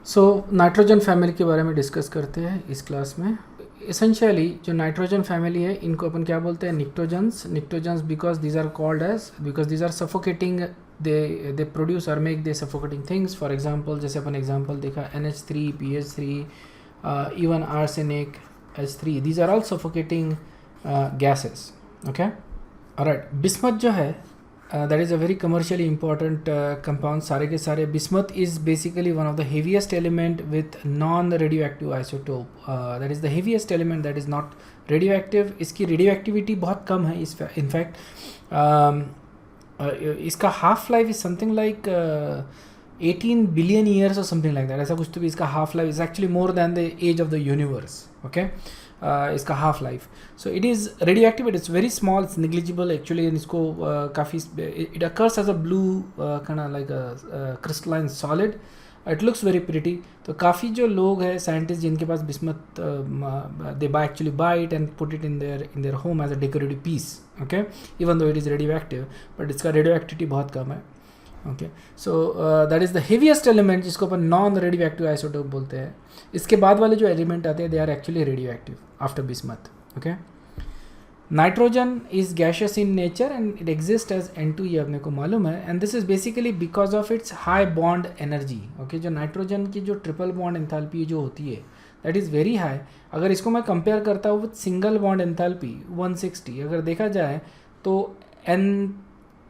So nitrogen family के बारे में डिस्कस करते हैं इस क्लास में। इसेंशियली जो नाइट्रोजन फैमिली है इनको अपन क्या बोलते हैं, pnictogens because these are called as because these are suffocating, they produce or make they suffocating things. For example जैसे अपन एग्जांपल देखा NH3, PH3, even arsenic, H3, these are all suffocating gases. Okay, alright. Bismuth जो है that is a very commercially important compound। सारे के सारे bismuth is basically one of the heaviest element with non-radioactive isotope। that is the heaviest element that is not radioactive। इसकी radioactivity बहुत कम है in fact इसका half life is something like 18 billion years or something like that। ऐसा कुछ तो भी इसका half life is actually more than the age of the universe। okay, इसका half life. So it is radio active, it is very small, it's negligible actually. इसको काफ़ी it occurs as a blue kind like crystalline solid, it looks very pretty. तो काफ़ी जो लोग हैं scientist जिनके पास bismuth, they buy actually buy it and put it in their home as a decorative piece. Okay, even though it is radio active but इसका radio activity बहुत कम है। Okay, so that is the heaviest element जिसको अपन non radioactive isotope बोलते हैं। इसके बाद वाले जो एलिमेंट आते हैं they are actually radioactive after bismuth. Okay, nitrogen is gaseous in nature and it exist as N2, ये अपने को मालूम है। And this is basically because of its high bond energy. Okay, जो नाइट्रोजन की जो ट्रिपल बॉन्ड एंथैल्पी जो होती है दैट इज़ वेरी हाई। अगर इसको मैं कंपेयर करता हूँ विद सिंगल बॉन्ड एंथैल्पी 160, अगर देखा जाए तो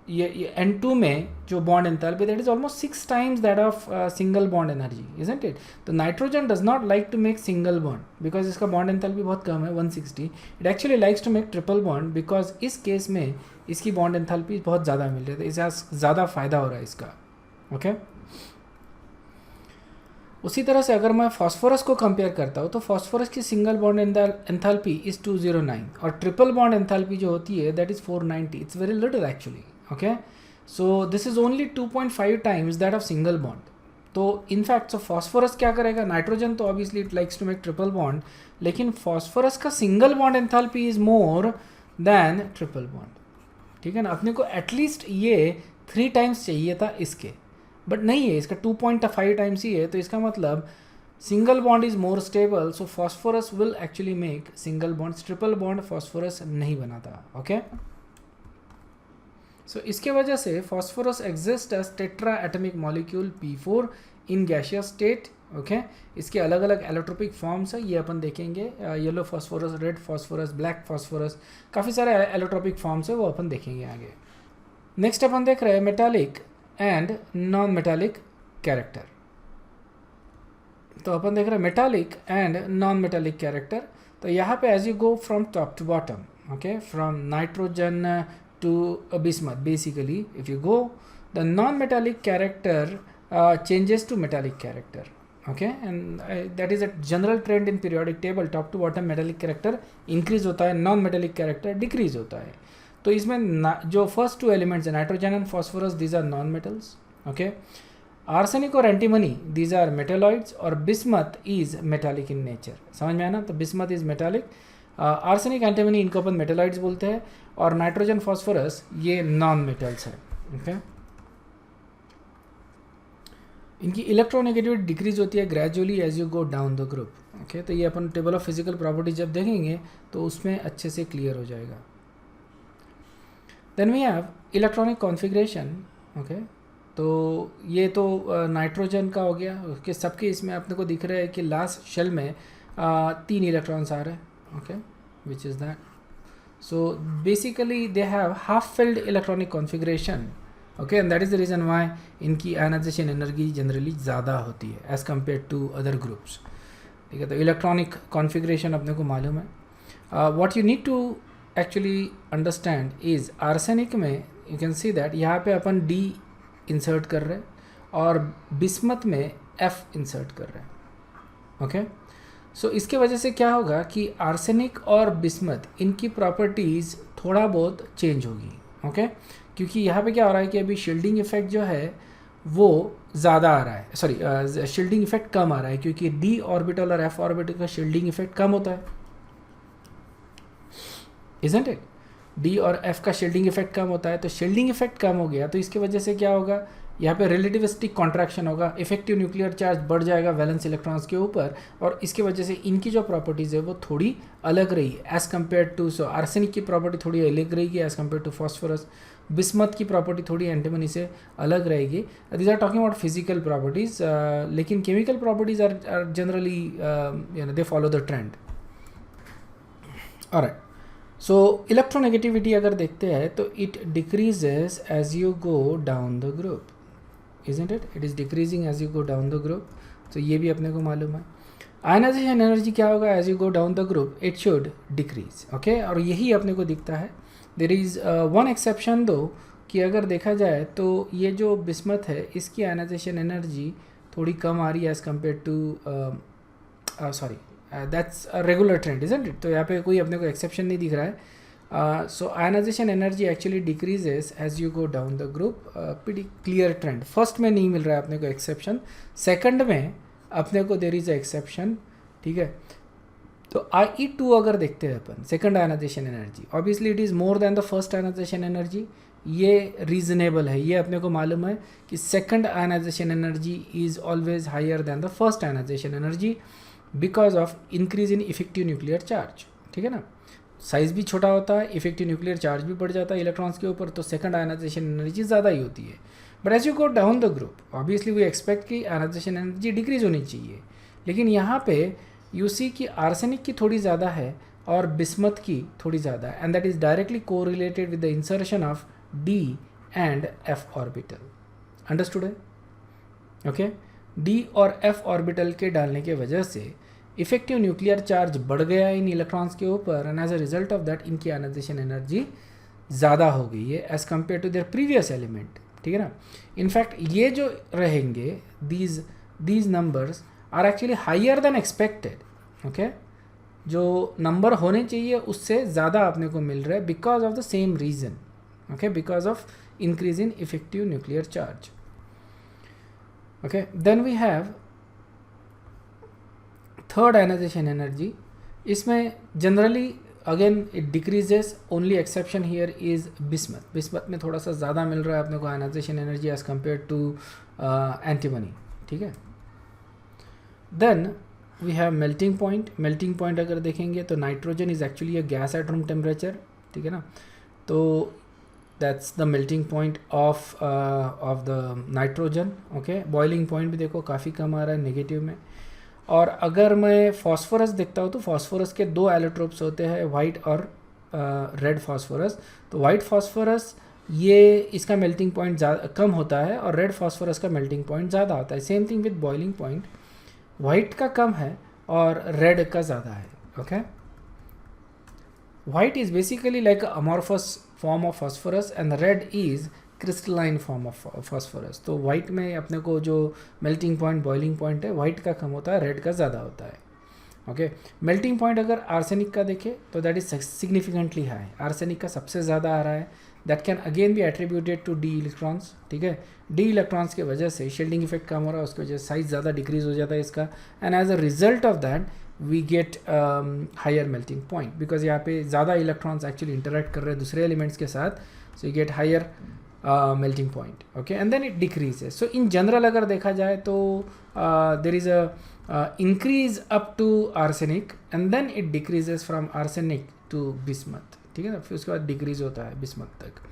ये N2 में जो bond enthalpy that is almost 6 times that of single bond energy, isn't it? तो nitrogen does not like to make single bond because इसका बॉन्ड एंथैल्पी बहुत कम है 160। It actually likes to make triple bond because इस case में इसकी bond enthalpy बहुत ज़्यादा मिल रही है, इससे ज़्यादा फ़ायदा हो रहा है इसका। ओके, उसी तरह से अगर मैं फॉस्फोरस को कंपेयर करता हूँ तो फॉस्फोरस की सिंगल बॉन्ड एंथैल्पी इज़ 209 और ट्रिपल बॉन्ड एंथैल्पी जो होती है that is 490। It's very little actually. Okay, so this is only 2.5 times that of single bond. तो इनफैक्ट सो फॉस्फोरस क्या करेगा, नाइट्रोजन तो obviously it likes to make triple bond, लेकिन phosphorus का single bond enthalpy is more than triple bond. ठीक है ना, अपने को एटलीस्ट ये 3 times चाहिए था इसके, बट नहीं है, इसका 2.5 times ही है। तो इसका मतलब single bond is more stable, so phosphorus will actually make single bond, triple bond phosphorus नहीं बनाता। ओके, सो इसके वजह से phosphorus exist as tetra atomic molecule P4 in gaseous state. Okay, इसके अलग अलग एलोट्रोपिक फॉर्म्स है, ये अपन देखेंगे, yellow phosphorus, red phosphorus, black phosphorus, काफ़ी सारे एलोट्रोपिक फॉर्म्स है, वो अपन देखेंगे आगे। नेक्स्ट अपन देख रहे हैं metallic and non metallic character. तो अपन देख रहे हैं metallic and non metallic character. तो यहाँ पे as you go from top to bottom, okay, from nitrogen to bismuth, basically if you go, the non-metallic character changes to metallic character। okay, and that is a general trend in periodic table, top to bottom metallic character increase होता है, non-metallic character decrease होता है। तो इसमें जो first 2 elements है nitrogen and phosphorus, these are non-metals। okay, arsenic और antimony these are metalloids और bismuth is metallic in nature। समझ में आया ना? तो bismuth is metallic, arsenic antimony इनको अपन मेटालॉइड्स बोलते हैं, और नाइट्रोजन फॉस्फोरस ये नॉन मेटल्स है। ओके, इनकी इलेक्ट्रोनेगेटिविटी डिक्रीज होती है gradually as you go down the group. Okay, तो ये अपन टेबल ऑफ फिजिकल प्रॉपर्टीज जब देखेंगे तो उसमें अच्छे से क्लियर हो जाएगा। Then we have electronic configuration. Okay, तो ये तो नाइट्रोजन का हो गया, उसके सबके इसमें अपने को दिख रहा है कि लास्ट शेल में 3 इलेक्ट्रॉन्स आ रहे हैं। okay, which is that, so basically they have half filled electronic configuration। okay, and that is the reason why इनकी ionization energy generally ज़्यादा होती है as compared to other groups। ठीक है, तो electronic configuration अपने को मालूम है। what you need to actually understand is arsenic में you can see that यहाँ पे अपन D insert कर रहे हैं और बिस्मथ में F insert कर रहे हैं। okay, सो इसके वजह से क्या होगा कि आर्सेनिक और बिस्मथ इनकी प्रॉपर्टीज़ थोड़ा बहुत चेंज होगी। ओके, क्योंकि यहाँ पे क्या हो रहा है कि अभी शील्डिंग इफेक्ट जो है वो ज़्यादा आ रहा है, सॉरी शील्डिंग इफेक्ट कम आ रहा है, क्योंकि D ऑर्बिटल और F ऑर्बिटल का शील्डिंग इफेक्ट कम होता है, इजंट इट? D और F का शील्डिंग इफेक्ट कम होता है, तो शील्डिंग इफेक्ट कम हो गया तो इसकी वजह से क्या होगा, यहाँ पे रिलेटिविस्टिक कॉन्ट्रैक्शन होगा, इफेक्टिव न्यूक्लियर चार्ज बढ़ जाएगा वैलेंस इलेक्ट्रॉन्स के ऊपर, और इसकी वजह से इनकी जो प्रॉपर्टीज़ है वो थोड़ी अलग रही as compare to, so arsenic की प्रॉपर्टी थोड़ी अलग रहेगी as compare to phosphorus, bismuth की प्रॉपर्टी थोड़ी एंटीमनी से अलग रहेगी। These are talking about physical properties, लेकिन chemical properties are generally they follow the trend. Alright, so electronegativity अगर देखते हैं तो it decreases as you go down the group, isn't it? It is decreasing as you go down the group. तो ये भी अपने को मालूम है। आयनाइजेशन एनर्जी क्या होगा as you go down the group, it should decrease, okay, और यही अपने को दिखता है। देर इज़ वन एक्सेप्शन दो, कि अगर देखा जाए तो ये जो बिस्मथ है इसकी आयनाइजेशन एनर्जी थोड़ी कम आ रही है as compare to, sorry that's a regular trend, isn't it? तो यहाँ पे कोई अपने को एक्सेप्शन नहीं दिख रहा है। So ionization energy actually decreases as you go down the group, pretty clear trend। First में नहीं मिल रहा है अपने को एक्सेप्शन, सेकंड में अपने को देर इज अ एक्सेप्शन, ठीक है। तो IE2 अगर देखते हैं अपन, second ionization energy, obviously it is more than the first ionization energy, ये रीजनेबल है, ये अपने को मालूम है कि second ionization energy is always higher than the first ionization energy because of increase in effective nuclear charge, ठीक है ना। साइज़ भी छोटा होता है, इफेक्टिव न्यूक्लियर चार्ज भी बढ़ जाता है इलेक्ट्रॉन्स के ऊपर, तो सेकंड आयनाइजेशन एनर्जी ज़्यादा ही होती है। But as you go down the group obviously we expect कि आयनाइजेशन एनर्जी डिक्रीज होनी चाहिए, लेकिन यहाँ पे यू सी कि आर्सेनिक की थोड़ी ज़्यादा है और बिस्मथ की थोड़ी ज़्यादा है, and that is directly correlated with the insertion of D and F orbital. Understood है? ओके, D और F ऑर्बिटल के डालने के वजह से इफेक्टिव न्यूक्लियर चार्ज बढ़ गया इन इलेक्ट्रॉन्स के ऊपर, and as a result of that इनकी आयनाइजेशन एनर्जी ज़्यादा हो गई है as compare to their previous element, ठीक है ना। इनफैक्ट ये जो रहेंगे these numbers are actually higher than expected, okay, जो नंबर होने चाहिए उससे ज़्यादा अपने को मिल रहा है because of the same reason, okay, because of increase in effective nuclear charge. Okay, then we have third ionization energy. इसमें generally again it decreases, only exception here is bismuth. Bismuth में थोड़ा सा ज़्यादा मिल रहा है अपने को ionization energy as compare to antimony, ठीक है। Then we have melting point. Melting point अगर देखेंगे तो nitrogen is actually a gas at room temperature, ठीक है ना, तो that's the melting point of the nitrogen, okay. Boiling point भी देखो काफ़ी कम आ रहा है नेगेटिव में। और अगर मैं फॉस्फोरस देखता हूँ तो फॉस्फोरस के दो एलोट्रोप्स होते हैं, वाइट और रेड फॉस्फोरस। तो वाइट फॉस्फोरस ये इसका मेल्टिंग पॉइंट कम होता है और रेड फॉस्फोरस का मेल्टिंग पॉइंट ज़्यादा होता है। Same thing with boiling point, white का कम है और रेड का ज़्यादा है, okay. White is basically like amorphous form of phosphorus and red is crystalline form of phosphorus. तो वाइट में अपने को जो मेल्टिंग पॉइंट बॉइलिंग पॉइंट है वाइट का कम होता है, रेड का ज़्यादा होता है, ओके। मेल्टिंग पॉइंट अगर आर्सेनिक का देखें तो that is significantly high, arsenic का सबसे ज़्यादा आ रहा है। That can again be attributed to d electrons, ठीक है। डी इलेक्ट्रॉन्स की वजह से शील्डिंग इफेक्ट कम हो रहा है, उसकी वजह से साइज ज़्यादा डिक्रीज हो जाता है इसका, and as a result of that we get higher melting point because यहाँ पे ज़्यादा इलेक्ट्रॉन्स एक्चुअली इंटरेक्ट कर रहे हैं दूसरे एलिमेंट्स के साथ, so you get higher melting point, okay, and then it decreases. So in general अगर देखा जाए तो there is a increase up to arsenic and then it decreases from arsenic to bismuth, ठीक है ना, फिर उसके बाद डिक्रीज होता है बिस्मथ तक।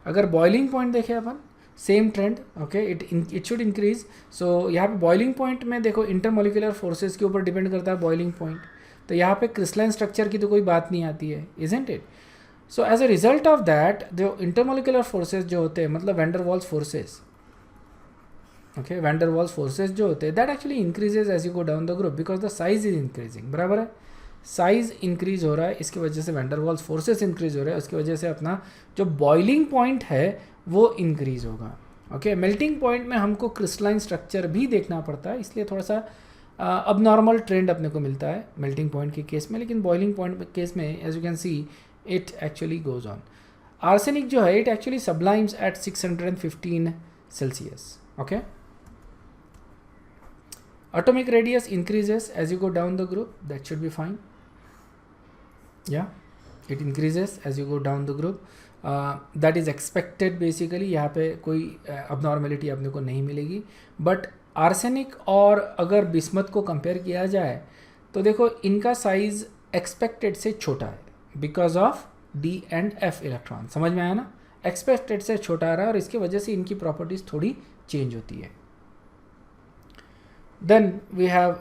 अगर बॉइलिंग पॉइंट देखें अपन, same trend, okay, it should increase. So यहाँ पे बॉइलिंग पॉइंट में देखो इंटरमोलिकुलर फोर्सेस के ऊपर डिपेंड करता है बॉइलिंग पॉइंट, तो यहाँ पे क्रिस्टलाइन स्ट्रक्चर की तो कोई बात नहीं आती है, isn't it. So as a result of that जो इंटरमोलिकुलर फोर्सेज जो होते हैं, मतलब van der Waals forces, okay, van der Waals forces जो होते हैं that actually increases as you go down the group because the size is increasing, बराबर है, साइज इंक्रीज हो रहा है, इसकी वजह से van der Waals forces increase हो रहे हैं, उसकी वजह से अपना जो बॉइलिंग पॉइंट है वो इंक्रीज होगा, ओके। मेल्टिंग पॉइंट में हमको क्रिस्टलाइन स्ट्रक्चर भी देखना पड़ता है, इसलिए थोड़ा सा अब नॉर्मल ट्रेंड अपने को मिलता है मेल्टिंग पॉइंट के केस में, लेकिन बॉइलिंग पॉइंट के केस में as you can see it actually goes on. Arsenic जो है it actually sublimes at 615 Celsius, okay. Atomic radius increases as you go down the group, that should be fine, yeah, it increases as you go down the group. That is expected basically, यहाँ पे कोई abnormality अपने को नहीं मिलेगी. But arsenic और अगर bismuth को कंपेयर किया जाए तो देखो इनका साइज़ एक्सपेक्टेड से छोटा है because of D and F electron. समझ में आया ना, एक्सपेक्टेड से छोटा आ रहा है और इसकी वजह से इनकी प्रॉपर्टीज़ थोड़ी चेंज होती है. Then we have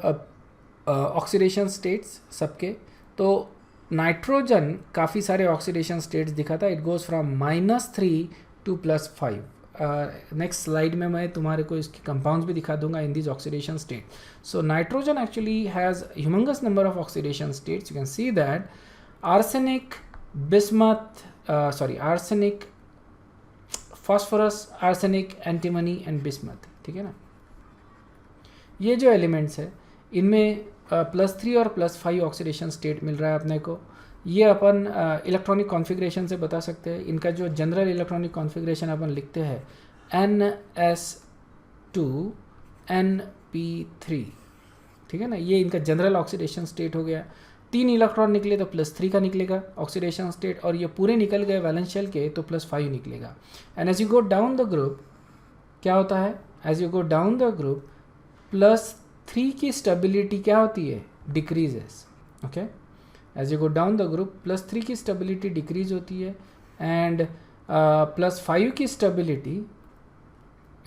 oxidation states सबके. तो नाइट्रोजन काफ़ी सारे ऑक्सीडेशन स्टेट्स दिखाता है. It goes from -3 to +5. Next slide में मैं तुम्हारे को इसके कंपाउंड्स भी दिखा दूंगा in this oxidation state. So nitrogen actually has humongous number of oxidation states. You can see that arsenic, bismuth, arsenic, phosphorus, arsenic, antimony and bismuth. ठीक है ना, ये जो एलिमेंट्स है इनमें +3 और +5 ऑक्सीडेशन स्टेट मिल रहा है अपने को. ये अपन इलेक्ट्रॉनिक कॉन्फ़िगरेशन से बता सकते हैं. इनका जो जनरल इलेक्ट्रॉनिक कॉन्फ़िगरेशन अपन लिखते हैं NS2NP3. ठीक है ना, ये इनका जनरल ऑक्सीडेशन स्टेट हो गया. 3 इलेक्ट्रॉन निकले तो +3 का निकलेगा ऑक्सीडेशन स्टेट, और ये पूरे निकल गए वैलेंस शेल के तो +5 निकलेगा. And as you go down the group क्या होता है, as you go down the group +3 की स्टेबिलिटी क्या होती है, decreases. Okay, as you go down the group +3 की स्टेबिलिटी डिक्रीज होती है एंड +5 की स्टेबिलिटी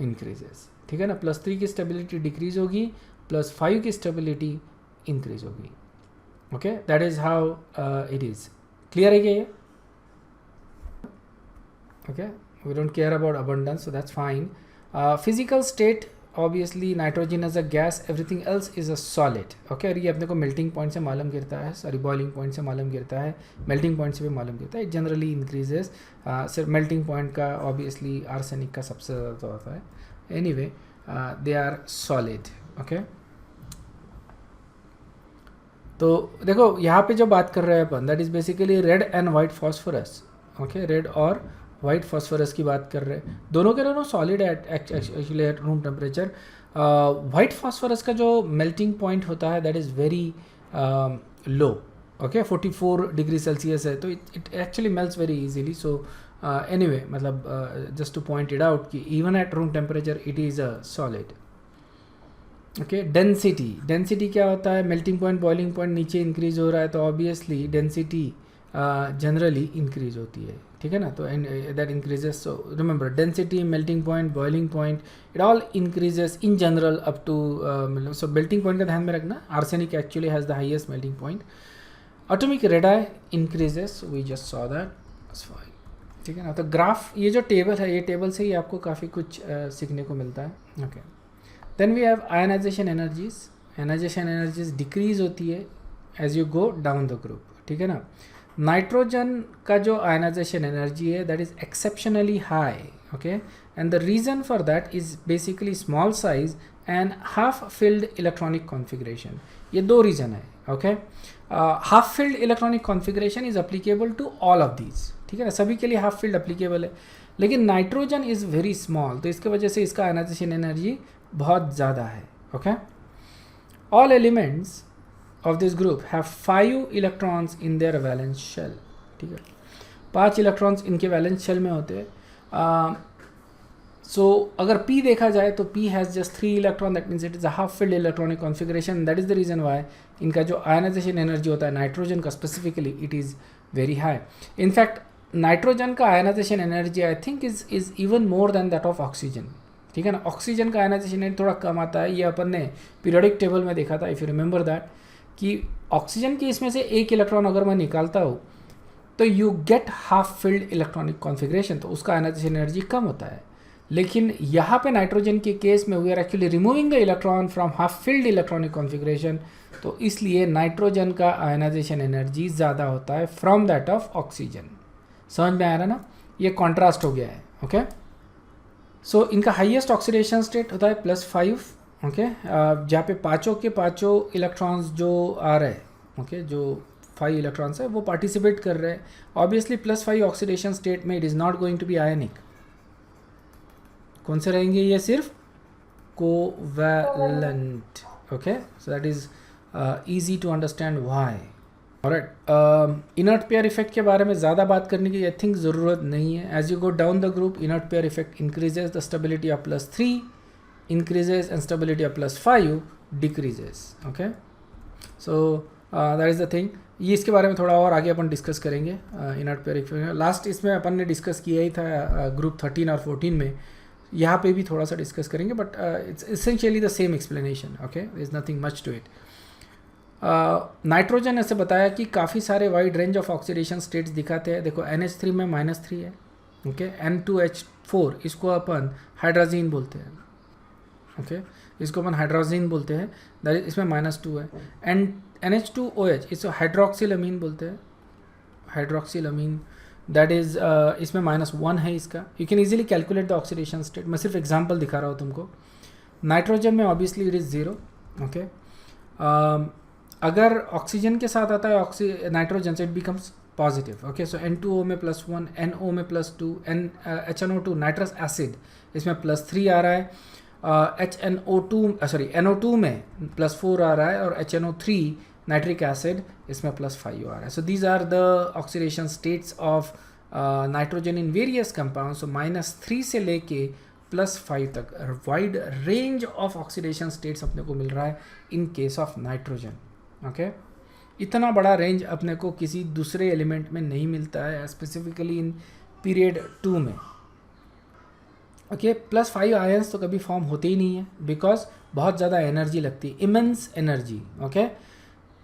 इंक्रीजेस. ठीक है ना, +3 की स्टेबिलिटी डिक्रीज होगी, +5 की स्टेबिलिटी इंक्रीज होगी. Okay, that is how it is. Clear है क्या ये? Okay, we don't care about abundance, so that's fine. Physical state obviously nitrogen as a gas, everything else is a solid. Okay, और ये अपने को melting point से मालूम गिरता है, सॉरी बॉइलिंग पॉइंट से मालूम गिरता है, मेल्टिंग पॉइंट से भी मालूम गिरता है. It generally increases. सिर्फ मेल्टिंग पॉइंट का ऑब्वियसली आर्सेनिक का सबसे ज़्यादा होता है. Anyway, they are solid. Okay, तो देखो यहाँ पे जो बात कर रहे हैं अपन, that is basically red and white phosphorus. Okay, red और वाइट फॉस्फोरस की बात कर रहे हैं. दोनों के दोनों solid actually at room temperature. White phosphorus का जो मेल्टिंग पॉइंट होता है that is very low. Okay, 44 degree Celsius है, तो it actually melts very easily. So anyway, मतलब just to point it out कि even at room temperature it is a solid. Okay, density क्या होता है, melting point boiling point नीचे increase हो रहा है तो ऑब्वियसली डेंसिटी जनरली इंक्रीज होती है. ठीक है ना, तो that increases. So remember, density, melting point, boiling point, it all increases in general up to, मतलब सो मेल्टिंग पॉइंट का ध्यान में रखना. Arsenic actually has the highest melting point. Atomic radii increases, we just saw that. ठीक है ना, तो graph, ये जो टेबल है, ये टेबल से ही आपको काफ़ी कुछ सीखने को मिलता है. Okay, then we have ionization energies. Ionization energies decrease होती है as you go down the group. ठीक है ना, नाइट्रोजन का जो आयनाइजेशन एनर्जी है that is exceptionally high. Okay, and the reason for that is basically small size and half filled electronic configuration. ये दो रीज़न है. Okay, half filled electronic configuration is applicable to all of these. ठीक है ना, सभी के लिए half field applicable है, लेकिन नाइट्रोजन इज़ वेरी स्मॉल, तो इसके वजह से इसका आयनाइजेशन एनर्जी बहुत ज़्यादा है. Okay, all elements of this group have 5 electrons in their valence shell. ठीक है, 5 इलेक्ट्रॉन्स इनके वैलेंस शेल में होते हैं. सो अगर P देखा जाए तो P has just 3 electron, that means it is a half filled electronic configuration. That is the reason why इनका जो आयनाइजेशन एनर्जी होता है नाइट्रोजन का specifically, it is very high. In fact nitrogen का ionisation energy I think is even more than that of oxygen. ठीक है ना, oxygen का आयनाइजेशन एनर्जी थोड़ा कम आता है. ये अपन ने पीरियोडिक टेबल में देखा था, इफ़ यू रिमेंबर दैट, कि ऑक्सीजन की इसमें से एक इलेक्ट्रॉन अगर मैं निकालता हूँ तो you get half filled electronic configuration, तो उसका आयनाइजेशन एनर्जी कम होता है. लेकिन यहाँ पे नाइट्रोजन के केस में we are actually removing the electron from half filled electronic configuration, तो इसलिए नाइट्रोजन का आयनाइजेशन एनर्जी ज़्यादा होता है फ्रॉम दैट ऑफ ऑक्सीजन. समझ में आ रहा ना, ये कॉन्ट्रास्ट हो गया है. ओके, सो इनका हाईएस्ट ऑक्सीडेशन स्टेट होता है +5. ओके, जहाँ पे पाँचों के पाँचों इलेक्ट्रॉन्स जो आ रहे हैं, ओके, जो 5 इलेक्ट्रॉन्स है वो पार्टिसिपेट कर रहे हैं. ऑब्वियसली +5 ऑक्सीडेशन स्टेट में it is not going to be ionic. कौन से रहेंगे, ये सिर्फ covalent. Okay, so that is easy to understand why. Alright, inert pair effect के बारे में ज़्यादा बात करने की आई थिंक ज़रूरत नहीं है. As you go down the group, inert pair effect increases the stability of +3, increases and stability of +5 decreases. Okay, so that is the thing. ये इसके बारे में थोड़ा और आगे अपन डिस्कस करेंगे. इनर्ट पेयर इफेक्ट लास्ट इसमें अपन ने डिस्कस किया ही था ग्रुप 13 और 14 में. यहाँ पे भी थोड़ा सा डिस्कस करेंगे, but it's essentially the same explanation. Okay, there is nothing much to it. Nitrogen ऐसे बताया कि काफ़ी सारे wide range of oxidation states दिखाते हैं. देखो NH3 में -3 है. ओके, N2H4 इसको अपन हाइड्रोजीन बोलते हैं. ओके, इसको अपन हाइड्रोजीन बोलते हैं. दैट इज इसमें -2 है. एंड NH2OH इसको हाइड्रोक्सिलअमीन बोलते हैं. हाइड्रोक्सिलअमीन दैट इज इसमें -1 है इसका. You can easily calculate the oxidation state. मैं सिर्फ एग्जांपल दिखा रहा हूँ तुमको. नाइट्रोजन में ऑब्वियसली इट इज़ 0. ओके, अगर ऑक्सीजन के साथ आता है नाइट्रोजन से it becomes positive. Okay, so N2O में +1, NO में +2, HNO2 नाइट्रस एसिड इसमें +3 आ रहा है. NO2 में +4 आ रहा है, और HNO3 नाइट्रिक एसिड इसमें +5 आ रहा है. So these are the oxidation states of nitrogen in various compounds. So -3 से लेके +5 तक wide range of oxidation states अपने को मिल रहा है in case of nitrogen. Okay, इतना बड़ा रेंज अपने को किसी दूसरे एलिमेंट में नहीं मिलता है, स्पेसिफिकली इन पीरियड 2 में. ओके, +5 आयंस तो कभी फॉर्म होते ही नहीं है, बिकॉज बहुत ज़्यादा एनर्जी लगती है, इमेंस एनर्जी. ओके,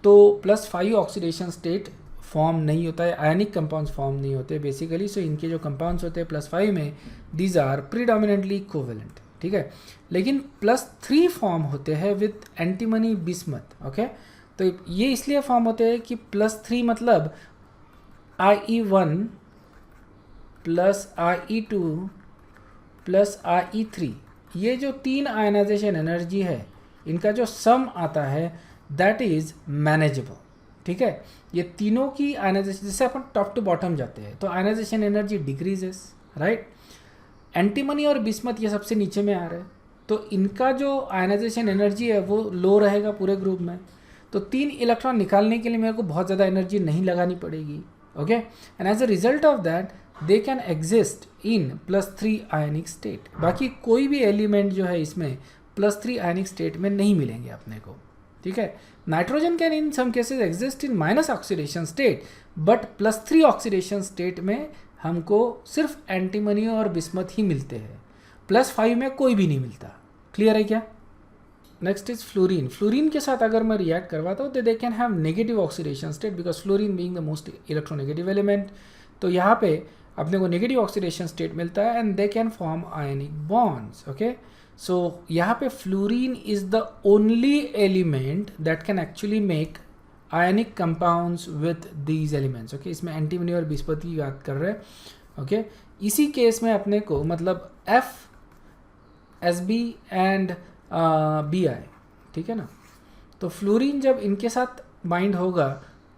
तो +5 ऑक्सीडेशन स्टेट फॉर्म नहीं होता है, आयनिक कंपाउंड्स फॉर्म नहीं होते बेसिकली. सो इनके जो कंपाउंड्स होते हैं +5 में, दीज आर प्रीडोमिनेंटली कोवेलेंट. ठीक है, लेकिन +3 फॉर्म होते हैं विथ एंटीमनी बिस्मथ. ओके, तो ये इसलिए फॉर्म होते हैं कि +3 मतलब IE1 + IE2 + IE3, ये जो 3 आयनाइजेशन एनर्जी है, इनका जो सम आता है दैट इज़ मैनेजेबल. ठीक है, ये तीनों की आयनाइजेशन, जैसे अपन टॉप टू बॉटम जाते हैं तो ionization energy decreases, right. Antimony और बिस्मथ ये सबसे नीचे में आ रहे हैं, तो इनका जो आयनाइजेशन एनर्जी है वो लो रहेगा पूरे ग्रुप में. तो 3 इलेक्ट्रॉन निकालने के लिए मेरे को बहुत ज़्यादा एनर्जी नहीं लगानी पड़ेगी. Okay, and as a result of that they can exist in +3 ionic state. बाकी कोई भी एलिमेंट जो है इसमें +3 आयनिक स्टेट में नहीं मिलेंगे अपने को. ठीक है, nitrogen can in some cases exist in minus oxidation state, but +3 oxidation state में हमको सिर्फ एंटीमनी और बिस्मथ ही मिलते हैं. +5 में कोई भी नहीं मिलता. क्लियर है क्या? Next is fluorine. फ्लोरीन के साथ अगर मैं रिएक्ट करवाता हूँ तो they can have negative oxidation state, because fluorine being the most electronegative element. तो यहाँ पे अपने को नेगेटिव ऑक्सीडेशन स्टेट मिलता है, and they can form ionic bonds. Okay, so यहाँ पे fluorine is the only element that can actually make ionic compounds with these elements. Okay, इसमें एंटीमनी और बिस्मथ की बात कर रहे हैं. ओके, इसी केस में अपने को मतलब F, SB एंड Bi. ठीक है ना, तो फ्लोरीन जब इनके साथ बाइंड होगा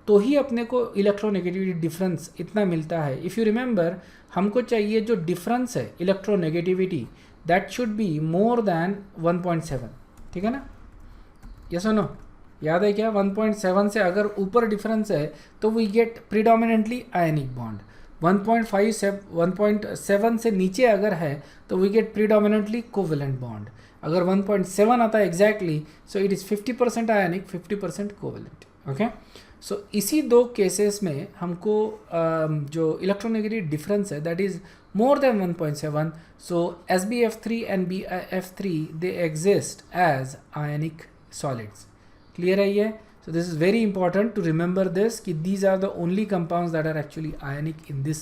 तो ही अपने को इलेक्ट्रोनेगेटिविटी डिफरेंस इतना मिलता है. इफ़ यू रिमेंबर, हमको चाहिए जो डिफरेंस है electronegativity, that should be more than 1.7. ठीक है ना, यस और नो? याद है क्या? 1.7 से अगर ऊपर डिफरेंस है तो we get predominantly ionic bond. 1.7 से नीचे अगर है तो we get predominantly covalent bond. अगर 1.7 आता है exactly, so it is 50% ionic, 50% covalent. Okay, so इसी 2 केसेस में हमको जो इलेक्ट्रोनेगेटिव डिफरेंस है that is more than 1.7. So SbF3 and BF3 they exist as ionic solids. Clear है ये? So this is very important to remember this कि these are the only compounds that are actually ionic in this.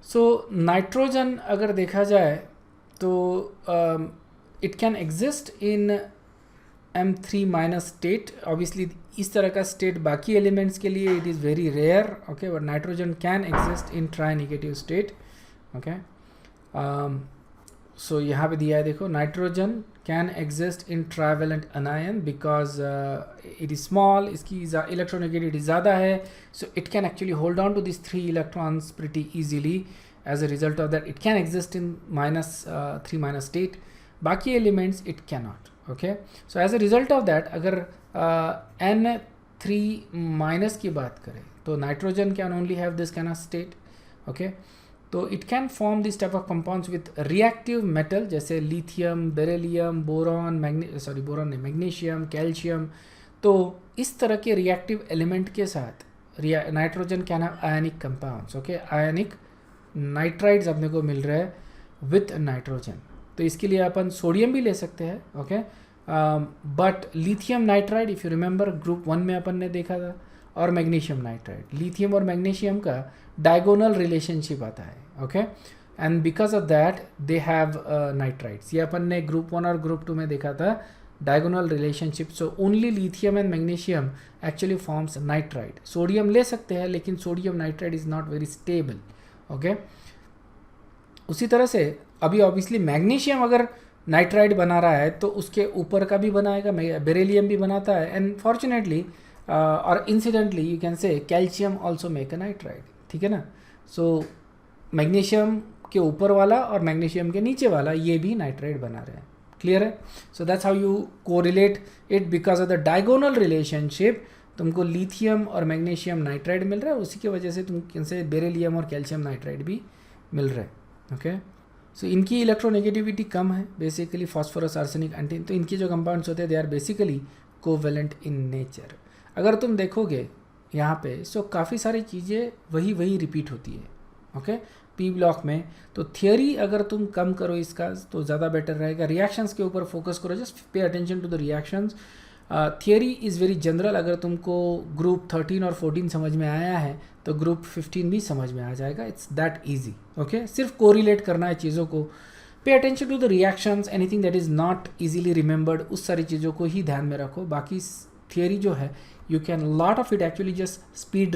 So nitrogen अगर देखा जाए तो it can exist in M3 minus state. Obviously इस तरह का state बाकी elements के लिए it is very rare. Okay, but nitrogen can exist in tri-negative state. Okay, so यहाँ पे दिया है देखो, nitrogen can exist in trivalent anion because it is small, इसकी electronegativity ज़्यादा है, so it can actually hold on to these 3 electrons pretty easily. As a result of that, it can exist in -3 state. बाकी elements it cannot. Okay, so as a result of that, अगर N 3- की बात करें तो nitrogen can only have this kind of state, okay. तो it can form this type of compounds with reactive metal जैसे lithium, beryllium, boron, boron नहीं, magnesium, calcium. तो इस तरह के रिएक्टिव एलिमेंट के साथ nitrogen can have ionic compounds, okay. Ionic nitrides अपने को मिल रहा है विथ नाइट्रोजन। तो इसके लिए अपन सोडियम भी ले सकते हैं, okay. But lithium nitride, if you remember group 1 में अपन ने देखा था, और मैग्नीशियम नाइट्राइड, लिथियम और मैग्नीशियम का डायगोनल रिलेशनशिप आता है, okay. And because of that they have nitrides. ये अपन ने ग्रुप 1 और ग्रुप 2 में देखा था, diagonal relationship. So only lithium and magnesium actually forms nitride. Sodium ले सकते हैं लेकिन sodium nitride is not very stable, okay. उसी तरह से अभी ऑब्वियसली मैग्नीशियम अगर नाइट्राइड बना रहा है तो उसके ऊपर का भी बनाएगा, बेरिलियम भी बनाता है, एंड फॉर्चुनेटली और incidentally you can say calcium also make a nitride, ठीक है ना। सो मैग्नीशियम के ऊपर वाला और मैग्नीशियम के नीचे वाला ये भी नाइट्राइड बना रहे हैं, क्लियर है। So that's how you correlate it, because of the diagonal relationship तुमको लिथियम और मैग्नीशियम नाइट्राइड मिल रहा है, उसी की वजह से तुम से बेरिलियम और कैल्शियम नाइट्राइड भी मिल रहा है, ओके। सो इनकी इलेक्ट्रोनेगेटिविटी कम है बेसिकली, फॉस्फोरस, आर्सेनिक, एंटीन। तो इनके जो कंपाउंड्स होते हैं they are basically covalent in nature. अगर तुम देखोगे यहाँ पे सो काफ़ी सारी चीज़ें वही रिपीट होती है, ओके। पी ब्लॉक में तो थियोरी अगर तुम कम करो इसका तो ज़्यादा बेटर रहेगा। रिएक्शंस के ऊपर फोकस करो, just pay attention to the reactions. Theory is very general. अगर तुमको ग्रुप 13 और 14 समझ में आया है तो ग्रुप 15 भी समझ में आ जाएगा, इट्स दैट ईजी, ओके। सिर्फ कोरिलेट करना है चीज़ों को। Pay attention to the reactions, anything that is not easily remembered, उस सारी चीज़ों को ही ध्यान में रखो। बाकी थियोरी जो है you can lot of it actually just speed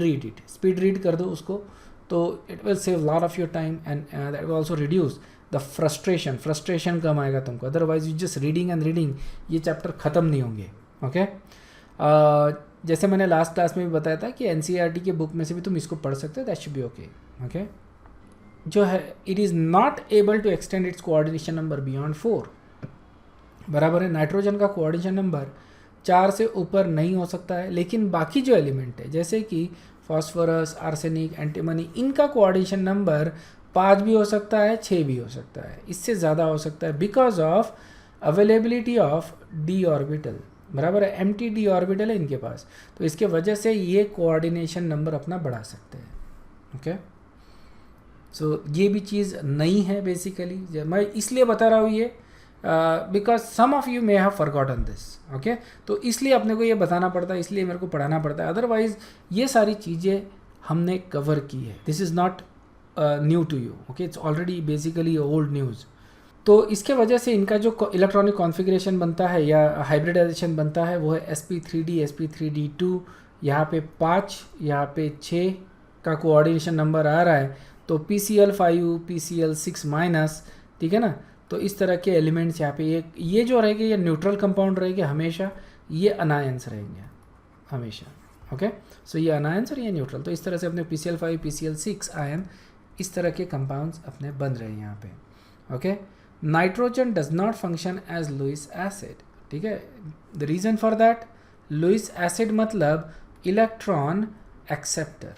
read कर दो उसको, तो it will save lot of your time and that will also reduce the frustration कम आएगा तुमको। अदरवाइज यू जस्ट रीडिंग, ये चैप्टर ख़त्म नहीं होंगे, ओके। जैसे मैंने लास्ट क्लास में भी बताया था कि एनसीईआरटी के बुक में से भी तुम इसको पढ़ सकते हो, that should be okay, okay. जो है it is not able to extend its coordination number beyond 4, बराबर है। नाइट्रोजन का कोऑर्डिनेशन नंबर 4 से ऊपर नहीं हो सकता है, लेकिन बाकी जो एलिमेंट है जैसे कि फॉस्फोरस, आर्सेनिक, एंटीमनी, इनका कोऑर्डिनेशन नंबर 5 भी हो सकता है, 6 भी हो सकता है, इससे ज़्यादा हो सकता है, because of availability of D orbital, बराबर है। एम्प्टी डी ऑर्बिटल है इनके पास, तो इसके वजह से ये कोऑर्डिनेशन नंबर अपना बढ़ा सकते हैं, ओके। सो ये भी चीज़ नहीं है बेसिकली, मैं इसलिए बता रहा हूँ ये because some of you may have forgotten this, okay. तो इसलिए अपने को ये बताना पड़ता है, इसलिए मेरे को पढ़ाना पड़ता है, अदरवाइज ये सारी चीज़ें हमने कवर की है। This is not new to you, okay, it's already basically old news. तो इसके वजह से इनका जो इलेक्ट्रॉनिक कॉन्फ़िगरेशन बनता है या हाइब्रिडाइजेशन बनता है वो है sp3d, sp3d2, यहाँ पे 5, यहाँ पे 6 का कोऑर्डिनेशन नंबर आ रहा है, तो PCl5, PCl6 माइनस, ठीक है ना। तो इस तरह के एलिमेंट्स यहाँ पे ये जो रहेंगे ये न्यूट्रल कंपाउंड रहेंगे हमेशा, ये अनायंस रहेंगे हमेशा, ओके। सो ये अनायंस और ये न्यूट्रल, तो इस तरह से अपने PCl5, PCl6 आयन इस तरह के कंपाउंड्स अपने बन रहे हैं यहाँ पे, okay. Nitrogen does not function as Lewis acid, ठीक है। The reason for that, Lewis acid मतलब electron acceptor.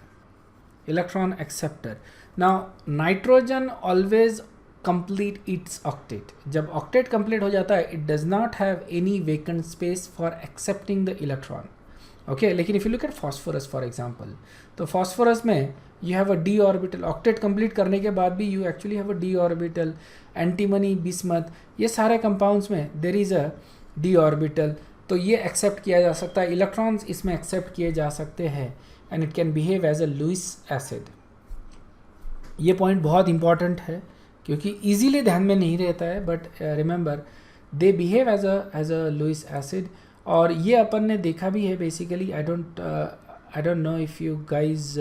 Now nitrogen always complete its octet. जब ऑक्टेट कंप्लीट हो जाता है it does not have any vacant space for accepting the electron, okay. लेकिन if you look at phosphorus for example, तो phosphorus में you have a d orbital, octet complete करने के बाद भी you actually have a d orbital. Antimony, bismuth, ये सारे compounds में there is a d orbital, तो ये एक्सेप्ट किया जा सकता है, इलेक्ट्रॉन्स इसमें एक्सेप्ट किए जा सकते हैं, and it can behave as a Lewis acid. ये पॉइंट बहुत इंपॉर्टेंट है क्योंकि इजीली ध्यान में नहीं रहता है, but remember they behave as a Lewis acid. और ये अपन ने देखा भी है basically, I don't know if you guys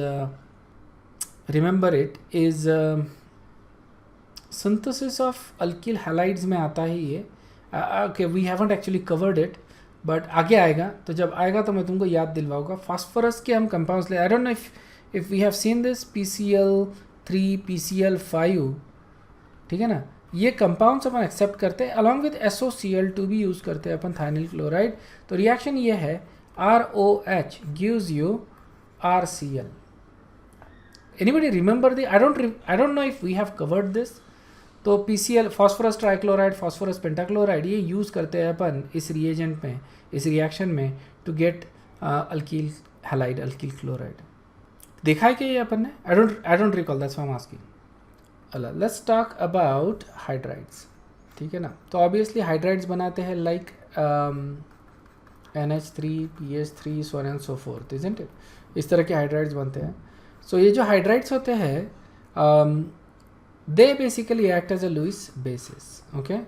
remember it, is synthesis of alkyl halides में आता ही ये, okay. We haven't actually covered it, but आगे आएगा, तो जब आएगा तो मैं तुमको याद दिलवाऊंगा। फास्फोरस के हम कंपाउंड्स ले, I don't know if we have seen this PCl3, PCl5, ठीक है ना। ये कंपाउंड्स अपन एक्सेप्ट करते हैं, अलॉन्ग विद SOCl2 भी यूज़ करते हैं अपन, थाइनिल क्लोराइड। तो रिएक्शन ये है, ROH gives you RCl. Anybody remember the, I don't know if we have covered this. तो PCl phosphorus trichloride, phosphorus pentachloride, ये यूज़ करते हैं अपन इस रिएजेंट में, इस रिएक्शन में to get alkyl halide, alkyl chloride. देखा है कि ये अपन ने? I don't recall, that's why I am asking. Let's talk about hydrides. ठीक है ना. तो ऑब्वियसली हाइड्राइड्स बनाते हैं like NH3, PH3, so on and so forth, isn't it? इस तरह के हाइड्राइड्स बनते हैं. सो ये जो हाइड्राइड्स होते हैं they basically act as a Lewis bases. Okay,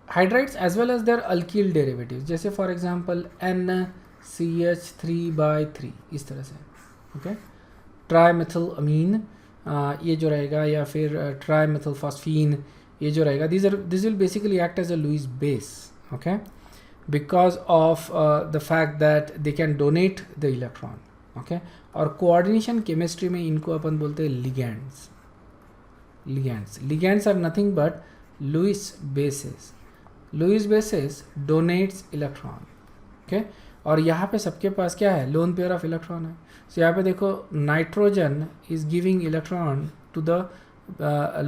hydrides as well as their alkyl derivatives, जैसे for example NCH3/3 इस तरह से. Okay, trimethylamine ये जो रहेगा, या फिर trimethylphosphine ये जो रहेगा, this will basically act as a Lewis base. Okay, because of the fact that they can donate the electron. Okay, और कोऑर्डिनेशन केमिस्ट्री में इनको अपन बोलते हैं ligands. Ligands are nothing but Lewis bases. Lewis bases donates electron. Okay, और यहाँ पे सबके पास क्या है? लोन पेयर ऑफ इलेक्ट्रॉन है. So यहाँ पे देखो, nitrogen is giving electron to the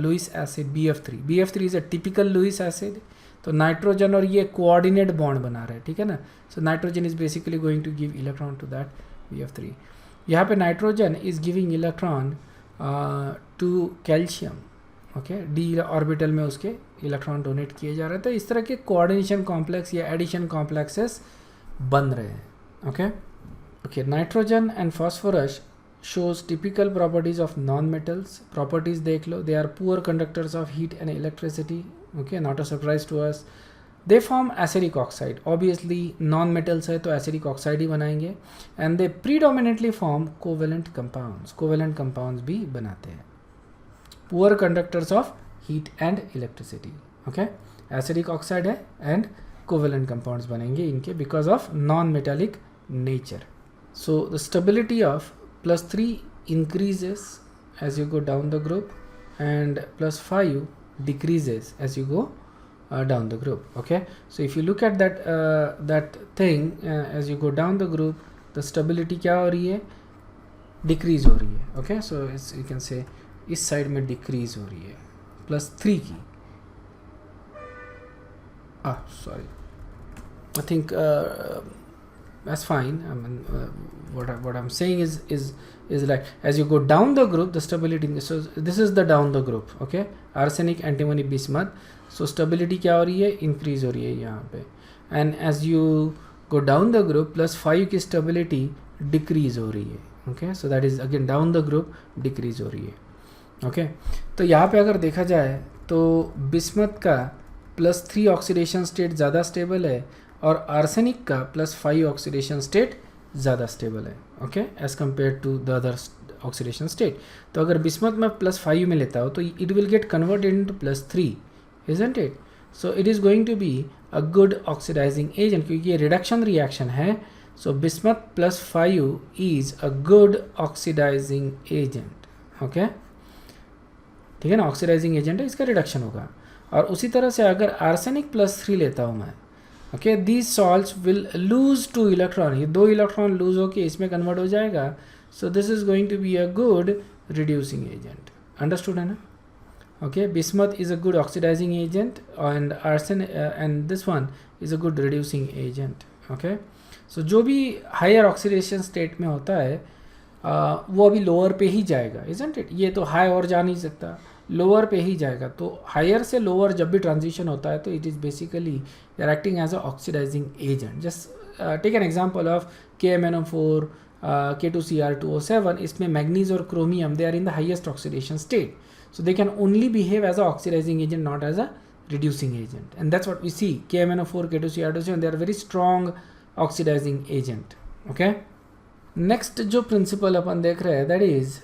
Lewis acid BF3. BF3 is a typical Lewis acid. तो नाइट्रोजन और ये कोऑर्डिनेट बॉन्ड बना रहे हैं. ठीक है ना. So nitrogen is basically going to give electron to that BF3. यहाँ पे nitrogen is giving electron to calcium. Okay, d orbital में उसके इलेक्ट्रॉन डोनेट किए जा रहे थे. इस तरह के कोऑर्डिनेशन कॉम्प्लेक्स या एडिशन कॉम्प्लेक्सेस बन रहे हैं. Okay okay, nitrogen and phosphorus shows typical properties of non metals. Properties देख लो. They are poor conductors of heat and electricity. Okay, not a surprise to us. They form acidic oxide. Obviously non metals है तो acidic oxide ही बनाएंगे. And they predominantly form covalent compounds. Covalent compounds भी बनाते हैं. Poor conductors of heat and electricity. Okay, acidic oxide है and covalent compounds बनेंगे इनके because of non metallic nature. So the stability of +3 increases as you go down the group and +5 decreases as you go down the group. Okay, so if you look at that thing as you go down the group, the stability क्या हो रही है? decrease हो रही है. Okay, so you can say इस side में decrease हो रही है +3 की. Sorry, I think that's fine. I mean, what I'm saying is like as you go down the group, the stability. So this is the down the group. Okay, arsenic, antimony, bismuth. So stability क्या हो रही है? Increase हो रही है यहाँ पे. And as you go down the group, +5 की stability decrease हो रही है. Okay, so that is again down the group decrease हो रही है. Okay, तो यहाँ पे अगर देखा जाए तो बिस्मथ का +3 ऑक्सीडेशन स्टेट ज़्यादा स्टेबल है और आर्सेनिक का +5 ऑक्सीडेशन स्टेट ज़्यादा स्टेबल है. Okay, as compare to the other oxidation state. तो अगर बिस्मथ में +5 में लेता हो तो it will get converted into +3, isn't it? So it is going to be a good oxidising agent क्योंकि ये रिडक्शन रिएक्शन है. So bismuth +5 is a good oxidising agent. Okay, ठीक है ना. ऑक्सीडाइजिंग एजेंट है, इसका रिडक्शन होगा. और उसी तरह से अगर आर्सेनिक +3 लेता हूँ मैं, okay, these salts will lose 2 electron. ये 2 इलेक्ट्रॉन लूज होके इसमें कन्वर्ट हो जाएगा. So this is going to be a good reducing agent. Understood है ना? Okay, bismuth is a good oxidising agent and arsenic and this one is a good reducing agent. Okay, so जो भी higher oxidation state में होता है वो अभी lower पे ही जाएगा, इजंट इट? ये तो हाई और जा नहीं सकता, लोअर पे ही जाएगा. तो हायर से लोअर जब भी ट्रांजिशन होता है तो it is basically they are acting as a oxidizing agent. Just take an example of KMnO4, K2Cr2O7. इसमें मैग्नीज और chromium they are in the highest oxidation state. So they can only behave as a oxidizing agent, not as a reducing agent. And that's what we see. KMnO4, K2Cr2O7 they are very strong oxidizing agent. Okay, next जो principle अपन देख रहे हैं that is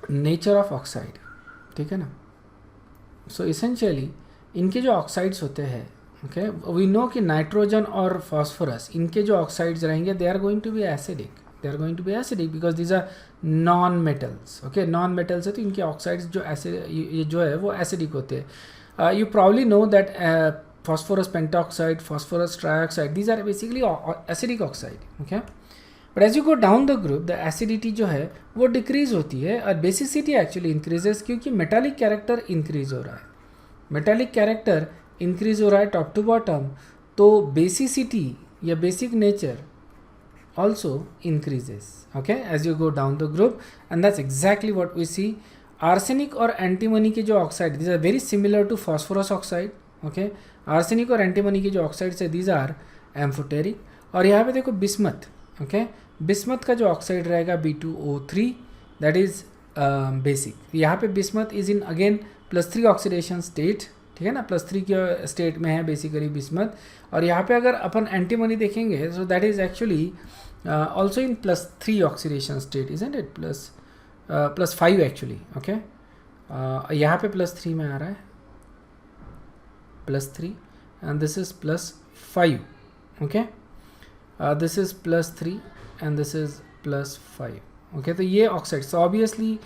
nature of oxide. ठीक है ना. सो essentially इनके जो ऑक्साइड्स होते हैं, ओके, वी नो कि नाइट्रोजन और फॉस्फोरस इनके जो ऑक्साइड्स रहेंगे they are going to be acidic. They are going to be acidic because these are non metals. Okay, non metals है तो इनके ऑक्साइड्स जो एसिड ये जो है वो एसिडिक होते हैं. You probably know that phosphorus pentoxide, phosphorus trioxide, these are basically acidic oxide. Okay, but as you go down the group, the acidity जो है वो decrease होती है और basicity actually increases क्योंकि metallic character increase हो रहा है. metallic character increase हो रहा है top to bottom, तो basicity या basic nature also increases. Okay, as you go down the group, and that's exactly what we see. Arsenic और antimony के जो oxide, these are very similar to phosphorus oxide. Okay, arsenic और antimony के जो oxides है, these are amphoteric. और यहाँ पे देखो बिस्मथ. ओके, बिस्मथ का जो ऑक्साइड रहेगा B2O3, दैट इज बेसिक. यहाँ पे bismuth is in again +3 oxidation state. ठीक है ना, +3 के स्टेट में है बेसिकली बिस्मथ. और यहाँ पे अगर अपन एंटीमनी देखेंगे, so that is actually also in +3 oxidation state, isn't it, +5 actually. Okay, यहाँ पे +3 में आ रहा है, +3 and this is +5. Okay, this is +3 and this is +5. Okay, तो ये ऑक्साइड, सो ऑब्वियसली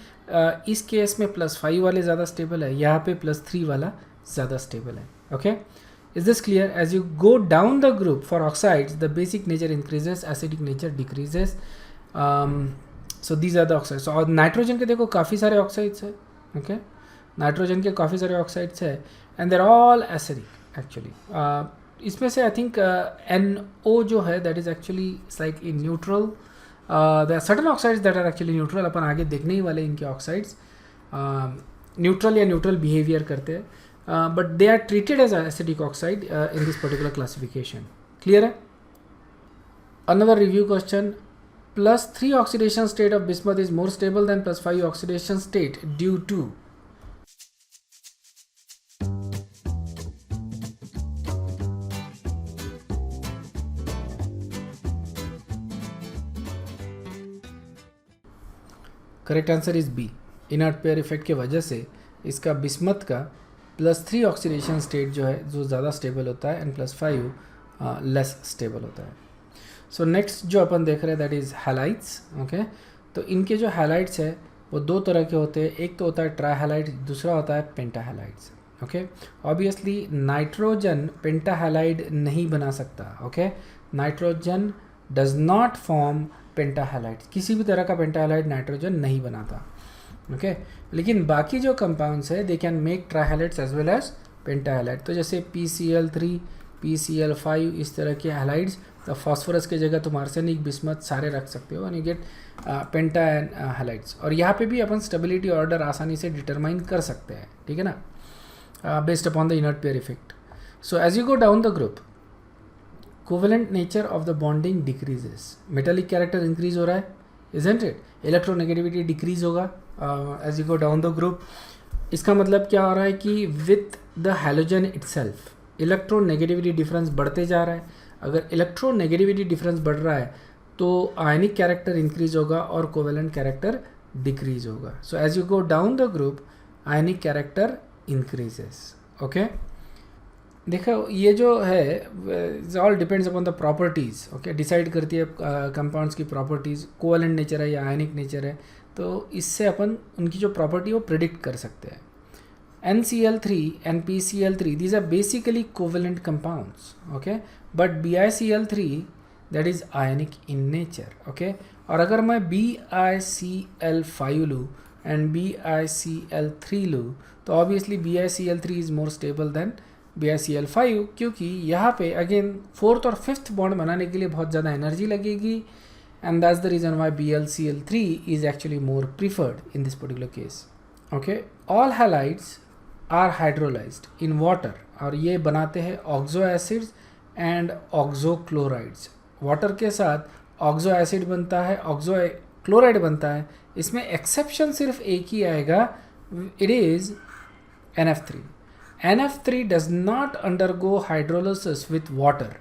इस केस में +5 वाले ज़्यादा स्टेबल है, यहाँ पे +3 वाला ज़्यादा स्टेबल है. Okay, is this clear? As you go down the group for oxides, the basic nature increases, acidic nature decreases. So these are the oxides. और नाइट्रोजन के देखो काफ़ी सारे ऑक्साइड्स है. ओके, नाइट्रोजन के काफ़ी सारे ऑक्साइड्स है and they're all acidic actually. इसमें से आई थिंक NO जो है that is actually like in neutral. There are certain oxides that are actually neutral. अपन आगे देखने ही वाले इनके ऑक्साइड्स न्यूट्रल या न्यूट्रल बिहेवियर करते हैं, but they are treated as acidic oxide in this particular classification. Clear है? Another review question. +3 oxidation state of bismuth is more stable than +5 oxidation state due to. Correct answer is B. Inert pair effect के वजह से इसका bismuth का +3 oxidation state जो है जो ज़्यादा स्टेबल होता है एंड +5 लेस स्टेबल होता है. सो नेक्स्ट जो अपन देख रहे हैं दैट इज़ हैलाइड्स. ओके, तो इनके जो हैलाइड्स है वो दो तरह के होते हैं. एक तो होता है ट्राइहैलाइड, दूसरा होता है pentahalides. Okay, obviously nitrogen pentahalide नहीं बना सकता. Okay, nitrogen does not form pentahalide. किसी भी तरह का पेंटाहैलाइड नाइट्रोजन नहीं बनाता. ओके, लेकिन बाकी जो कंपाउंड्स है they can make trihalides as well as pentahalide. तो जैसे PCl3, PCl5 इस तरह के हैलाइड्स, तो फॉस्फोरस की जगह तुम आर्सेनिक, बिस्मथ सारे रख सकते हो and you get penta halides. और यहाँ पे भी अपन स्टेबिलिटी ऑर्डर आसानी से डिटरमाइन कर सकते हैं. ठीक है ना, based upon the inert pair effect. So as you go down the group, covalent nature of the bonding decreases. Metallic character increase हो रहा है, इजंट इट. इलेक्ट्रोनेगेटिविटी डिक्रीज होगा as you go down the group. इसका मतलब क्या हो रहा है कि with the halogen itself electronegativity difference बढ़ते जा रहा है. अगर इलेक्ट्रोनेगेटिविटी डिफरेंस बढ़ रहा है तो आयनिक कैरेक्टर इंक्रीज होगा और कोवेलेंट कैरेक्टर डिक्रीज होगा. So as you go down the group ionic character increases. Okay, देखो ये जो है all depends upon the properties. Okay, decide करती है कंपाउंड्स की प्रॉपर्टीज़. कोवेलेंट नेचर है या आयनिक नेचर है, तो इससे अपन उनकी जो प्रॉपर्टी है वो प्रिडिक्ट कर सकते हैं. NCl3 and PCl3 these are basically covalent compounds. Okay, but BiCl3 that is ionic in nature. Okay, और अगर मैं BiCl5 लूँ and BiCl3 लूँ तो obviously BiCl3 is more stable than BiCl5, क्योंकि यहाँ पे अगेन 4th और 5th बॉन्ड बनाने के लिए बहुत ज़्यादा एनर्जी लगेगी and that's the reason why BiCl3 is actually more preferred in this particular case. Okay, all halides are hydrolysed in water और ये बनाते हैं oxo acids and oxo chlorides. Water के साथ ऑक्सो एसिड बनता है, ऑक्सो क्लोराइड बनता है. इसमें एक्सेप्शन सिर्फ एक ही आएगा, it is NF3. NF3 does not undergo hydrolysis with water.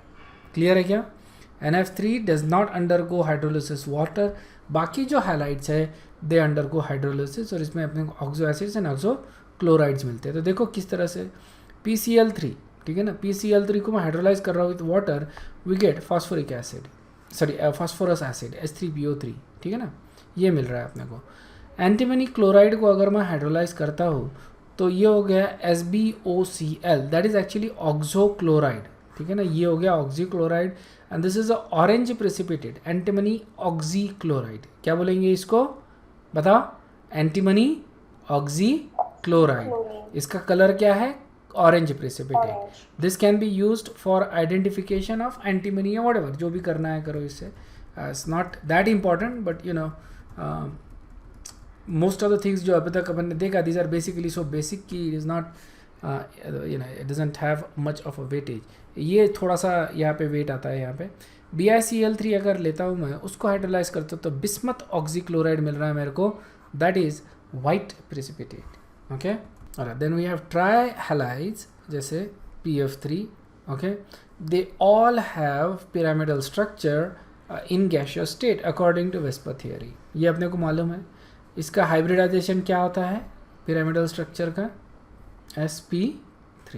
Clear है क्या? NF3 does not undergo hydrolysis water. बाकी जो हैलाइड्स है दे अंडरगो हाइड्रोलिसिस और इसमें अपने oxo acids and oxo chlorides मिलते हैं. तो देखो किस तरह से PCl3, ठीक है ना, PCl3 को मैं हाइड्रोलाइज कर रहा हूँ with water, we get phosphoric acid, sorry phosphorus acid H3PO3. ठीक है ना, ये मिल रहा है अपने को. एंटीमनी क्लोराइड को अगर मैं हाइड्रोलाइज करता हूँ तो ये हो गया SbOCl, दैट इज एक्चुअली ऑक्सोक्लोराइड, ठीक है ना, ये हो गया oxychloride and this is a orange precipitate antimony oxychloride. क्या बोलेंगे इसको, बताओ, एंटीमनी ऑक्सीक्लोराइड। इसका कलर क्या है, orange precipitate. This can be used for identification of antimony या व्हाटएवर, जो भी करना है करो इससे, it's not that important, but you know most of the things जो अभी तक अपन ने देखा, these are basically so basic कि it is not you know it doesn't have much of a weightage. ये थोड़ा सा यहाँ पे वेट आता है। यहाँ पे BiCl3 अगर लेता हूँ मैं, उसको हाइड्रोलाइज करता हूँ तो बिस्मथ ऑक्सीक्लोराइड मिल रहा है मेरे को, that is white precipitate. Okay, और then we have trihalides जैसे PF3। Okay, they all have pyramidal structure in gaseous state according to VSEPR theory. ये अपने को मालूम है। इसका हाइब्रिडाइजेशन क्या होता है पिरामिडल स्ट्रक्चर का, sp3,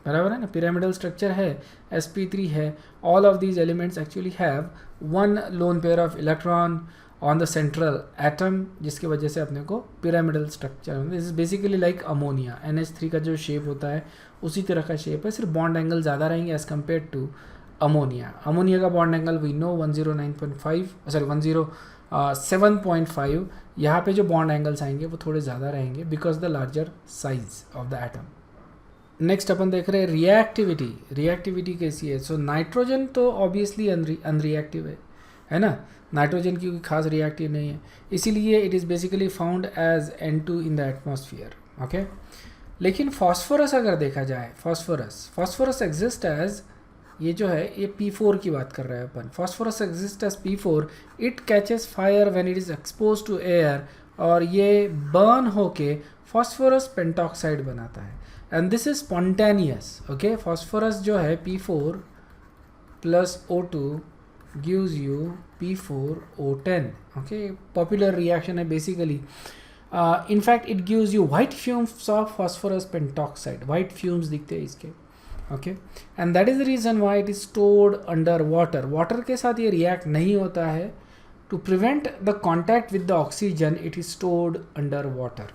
बराबर है ना, पिरामिडल स्ट्रक्चर है, sp3 है। All of these elements actually have one loan pair of electron on the central atom, जिसकी वजह से अपने को pyramidal structure, this is basically like ammonia. NH3 का जो शेप होता है उसी तरह का शेप है, सिर्फ बॉन्ड एंगल ज़्यादा रहेंगे as compare to ammonia. Ammonia का bond angle we know 109.5, sorry 107.5। यहाँ पे जो बॉन्ड एंगल्स आएंगे वो थोड़े ज़्यादा रहेंगे because the larger size of the atom. Next अपन देख रहे हैं रिएक्टिविटी। रिएक्टिविटी कैसी है, सो नाइट्रोजन तो ऑब्वियसली अनरिएक्टिव है ना, नाइट्रोजन की कोई खास रिएक्टिव नहीं है, इसीलिए it is basically found as N2 in the atmosphere. Okay, लेकिन फॉस्फोरस अगर देखा जाए, फॉस्फोरस एग्जिस्ट एज, ये जो है ये P4 की बात कर रहे हैं अपन, phosphorus exist as P4, it catches fire when it is expose to air, और ये बर्न होके फॉस्फोरस पेंटॉक्साइड बनाता है and this is spontaneous. Okay, phosphorus जो है P4 plus O2 gives you P4O10. Okay, popular reaction है basically. In fact, it gives you white fumes of phosphorus pentoxide. White fumes दिखते हैं इसके. Okay, and that is the reason why it is stored under water. Water के साथ ये react नहीं होता है. To prevent the contact with the oxygen, it is stored under water.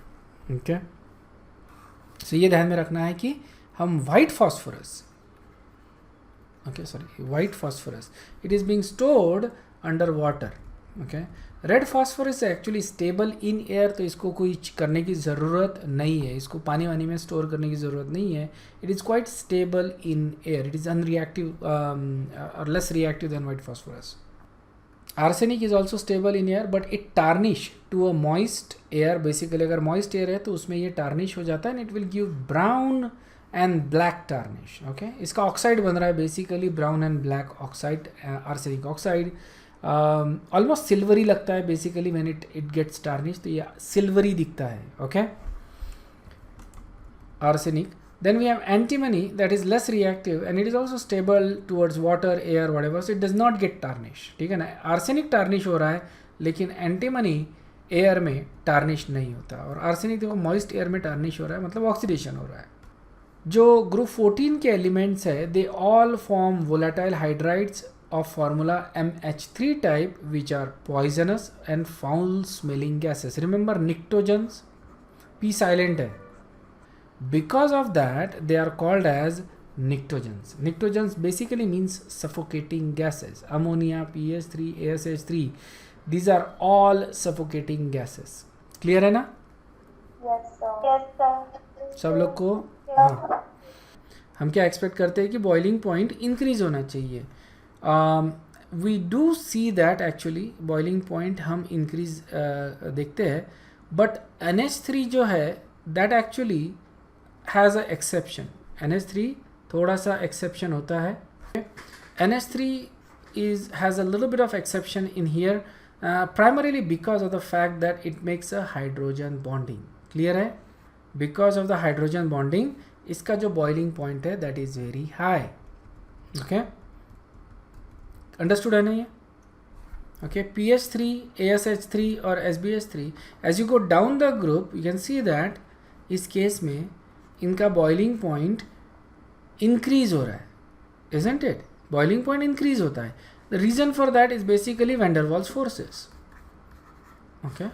Okay. So ये ध्यान में रखना है कि हम white phosphorus, white phosphorus, it is being stored under water. Okay, red phosphorus is actually stable in air, तो इसको कोई करने की ज़रूरत नहीं है, इसको पानी वानी में स्टोर करने की ज़रूरत नहीं है। It is quite stable in air. It is unreactive or less reactive than white phosphorus. Arsenic is also stable in air, but it tarnish to a moist air. Basically अगर moist air है तो उसमें ये tarnish हो जाता है and it will give brown and black tarnish. Okay, इसका oxide बन रहा है basically brown and black oxide, arsenic oxide. Almost silvery लगता है basically when it gets tarnish, तो ये सिल्वरी दिखता है। Okay, arsenic. Then we have antimony that is less reactive and it is also stable towards water, air, whatever, so it does not get tarnish. ठीक है ना, arsenic tarnish हो रहा है लेकिन एंटीमनी एयर में टार्निश नहीं होता, और आर्सेनिक देखो मॉइस्ट एयर में टार्निश हो रहा है, मतलब ऑक्सीडेशन हो रहा है। जो ग्रुप 14 के एलिमेंट्स है, they all form volatile hydrides of formula MH3 type which are poisonous and foul smelling gases. Remember pnictogens, P silent है, because of that they are called as pnictogens. Pnictogens basically means suffocating gases. Ammonia, PH3, ASH3, these are all suffocating gases. Clear है ना? सब लोग को? हाँ, हम क्या expect करते हैं कि बॉइलिंग पॉइंट इंक्रीज होना चाहिए। We do see that actually boiling point हम इंक्रीज देखते हैं, बट NH3 जो है that actually has a exception. NH3 थोड़ा सा एक्सेप्शन होता है। NH3 has a little bit of exception in here, primarily because of the fact that it makes a hydrogen bonding. Clear है? Because of the hydrogen bonding, इसका जो boiling point है that is very high. Okay? Understood है ना ये? Okay, PH3, ASH3 और SbH3, as you go down the group, you can see that इस case में इनका boiling point increase हो रहा है, isn't it? Boiling point increase होता है. The reason for that is basically van der Waals forces. Okay?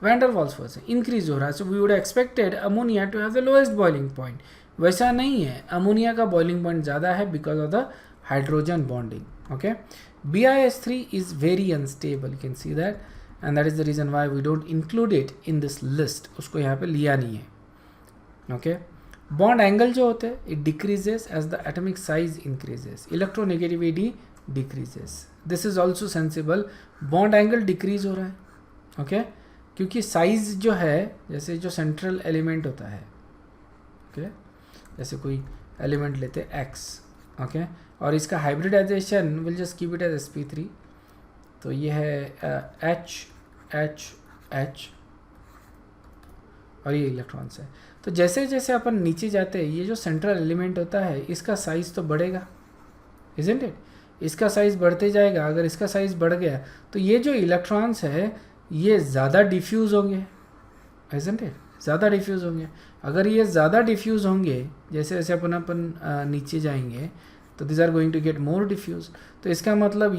Van der Waals force है, increase हो रहा है. So we would expected ammonia to have the lowest boiling point. वैसा नहीं है, ammonia का बॉइलिंग पॉइंट ज़्यादा है because of the hydrogen bonding. Okay, BiS3 is very unstable, you can see that, and that is the reason why we don't include it in this list. उसको यहाँ पे लिया नहीं है. Okay, bond angle जो होते हैं it decreases as the atomic size increases, electronegativity decreases. This is also sensible. bond angle decrease हो रहा है. Okay, क्योंकि size जो है, जैसे जो central element होता है, okay, जैसे कोई element लेते हैं X, okay, और इसका hybridisation will just keep it as sp3. तो ये है H और ये इलेक्ट्रॉन्स है. तो जैसे जैसे अपन नीचे जाते हैं, ये जो सेंट्रल एलिमेंट होता है इसका साइज़ तो बढ़ेगा, इजंट इट? इसका साइज़ बढ़ते जाएगा. अगर इसका साइज़ बढ़ गया तो ये जो इलेक्ट्रॉन्स है ये ज़्यादा डिफ्यूज़ होंगे, इजंट इट? ज़्यादा डिफ्यूज़ होंगे. अगर ये ज़्यादा डिफ्यूज़ होंगे जैसे जैसे अपन नीचे जाएंगे तो this are going to get more diffuse. तो इसका मतलब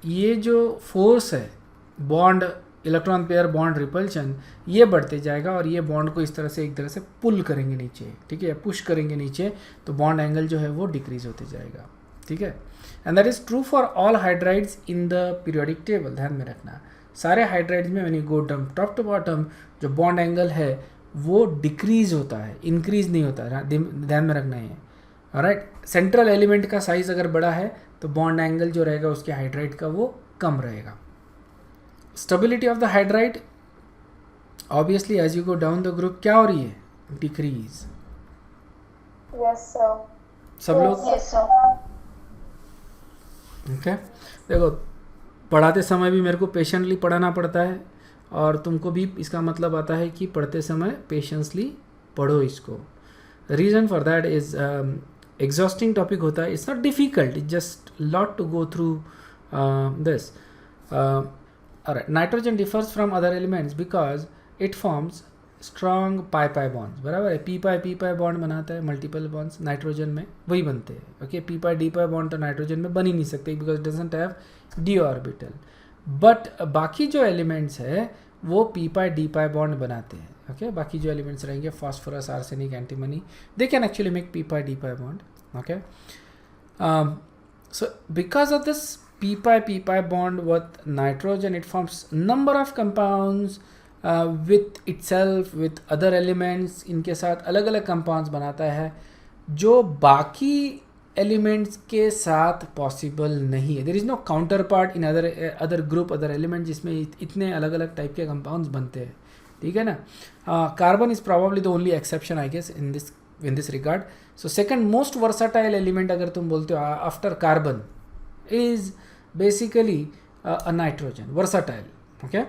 ये जो फोर्स है, bond electron pair bond repulsion, ये बढ़ते जाएगा और ये बॉन्ड को इस तरह से एक तरह से पुल करेंगे नीचे, ठीक है, पुश करेंगे नीचे. तो बॉन्ड एंगल जो है वो डिक्रीज होते जाएगा, ठीक है. And that is true for all hydrides in the periodic table. ध्यान में रखना, सारे हाइड्राइड्स में when you go top to bottom जो बॉन्ड एंगल है वो डिक्रीज होता है, इंक्रीज नहीं होता है. ध्यान में रखना है. ऑलराइट, सेंट्रल एलिमेंट का साइज अगर बड़ा है तो बॉन्ड एंगल जो रहेगा उसके हाइड्राइड का वो कम रहेगा. Stability of the hydride obviously as you go down the group क्या हो रही है? डिक्रीज. Yes sir. सब लोग यस सर. ओके, देखो पढ़ाते समय भी मेरे को पेशेंटली पढ़ाना पड़ता है और तुमको भी इसका मतलब आता है कि पढ़ते समय पेशेंसली पढ़ो इसको. Reason for that is exhausting topic होता है. It's not difficult, it's just lot to go through this. Nitrogen differs from other elements because it forms strong pi bonds. बराबर है, पी पाई बॉन्ड बनाता है. Multiple bonds nitrogen में वही बनते हैं. ओके, पी पाई बॉन्ड तो nitrogen में बन ही नहीं सकते because it doesn't have D orbital. But बाकी जो एलिमेंट्स है वो पी पाई बॉन्ड बनाते हैं. ओके, बाकी जो एलिमेंट्स रहेंगे phosphorus, arsenic, antimony, they can actually make P pi bond. Okay, so because of this P pi bond with nitrogen it forms number of compounds with itself with other elements. इनके साथ अलग अलग compounds बनाता है जो बाकी elements के साथ पॉसिबल नहीं है. There is no counterpart in other group, other element जिसमें इतने अलग अलग टाइप के कंपाउंड्स बनते हैं, ठीक है ना. Carbon is probably the only exception I guess in this regard. So second most versatile element अगर तुम बोलते हो after carbon is basically a nitrogen. Versatile, okay,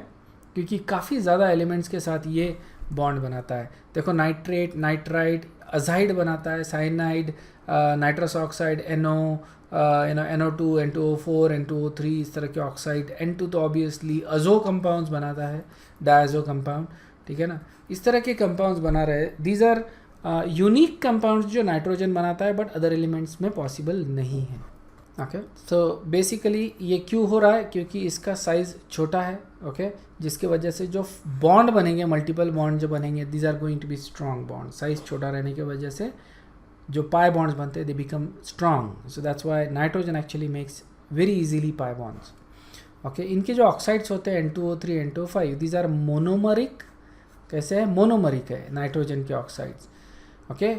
क्योंकि काफ़ी ज़्यादा एलिमेंट्स के साथ ये बॉन्ड बनाता है. देखो नाइट्रेट, नाइट्राइड, अजाइड बनाता है, cyanide, nitrous oxide, NO2, N2O4, N2O3, इस तरह के ऑक्साइड. N2 तो ऑब्वियसली अजो कंपाउंड्स बनाता है, डायजो कंपाउंड, ठीक है ना. इस तरह के कंपाउंड्स बना रहे. दीज आर यूनिक कंपाउंड्स जो नाइट्रोजन बनाता है बट अदर एलिमेंट्स में पॉसिबल नहीं है. ओके, सो बेसिकली ये क्यों हो रहा है? क्योंकि इसका साइज़ छोटा है. ओके, जिसके वजह से जो बॉन्ड बनेंगे, मल्टीपल बॉन्ड जो बनेंगे, these are going to be strong bond. Size छोटा रहने की वजह से जो पाई बॉन्ड्स बनते हैं they become strong. So that's why nitrogen actually makes very easily pi bonds. Okay, इनके जो ऑक्साइड्स होते हैं N2O3, N2O5, दीज आर मोनोमरिक. कैसे है? मोनोमरिक है नाइट्रोजन के oxides. Okay,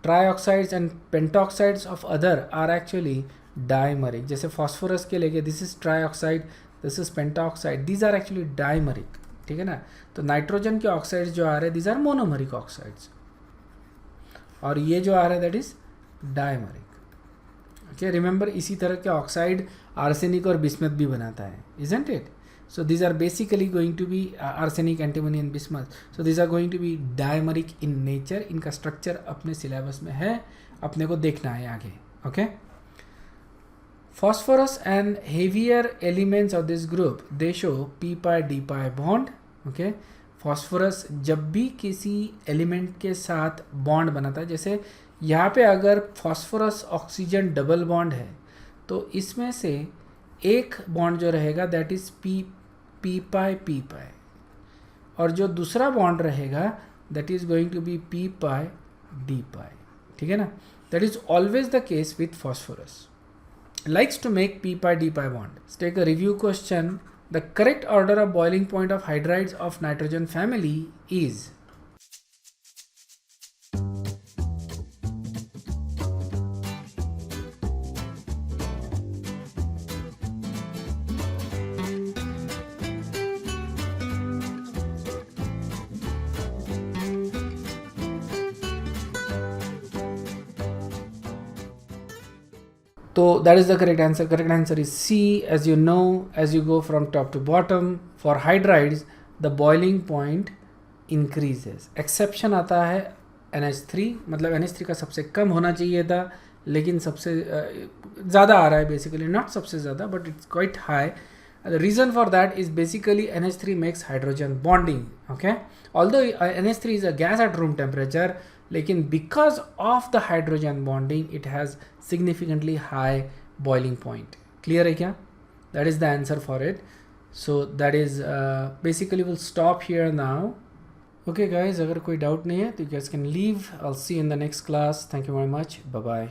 trioxides and pentoxides of other are actually dimeric. जैसे फॉस्फोरस के लेके this is trioxide, this is pentoxide, these are actually dimeric, ठीक है ना. तो नाइट्रोजन के ऑक्साइड्स जो आ रहे हैं दीज आर मोनोमरिक ऑक्साइड्स और ये जो आ रहा है that is dimeric. Okay, remember इसी तरह के ऑक्साइड आर्सेनिक और बिस्मथ भी बनाता है, isn't it. So these are basically going to be arsenic, antimony and bismuth. So these are going to be dimeric in nature. इनका स्ट्रक्चर अपने syllabus में है, अपने को देखना है आगे. Okay, phosphorus and heavier elements of this group they show p pi d pi bond. Okay, phosphorus जब भी किसी एलिमेंट के साथ बॉन्ड बनाता है, जैसे यहाँ पे अगर फॉस्फोरस ऑक्सीजन डबल बॉन्ड है तो इसमें से एक बॉन्ड जो रहेगा that is p p pi, और जो दूसरा बॉन्ड रहेगा that is going to be p pi d pi, ठीक है ना. That is always the case with phosphorus. Likes to make p pi d pi bond. Let's take a review question. The correct order of boiling point of hydrides of nitrogen family is. So that is the correct answer. Correct answer is C. As you know, as you go from top to bottom, for hydrides the boiling point increases. Exception आता है NH3, मतलब NH3 का सबसे कम होना चाहिए था, लेकिन सबसे ज़्यादा आ रहा है basically, not सबसे ज़्यादा but it's quite high. The reason for that is basically NH3 makes hydrogen bonding. Okay, although NH3 is a gas at room temperature, लेकिन because of the hydrogen bonding it has significantly high boiling point. Clear है क्या? That is the answer for it. So that is basically we'll stop here now. Okay guys, अगर कोई doubt नहीं है तो you guys can leave. I'll see you in the next class. Thank you very much. Bye bye.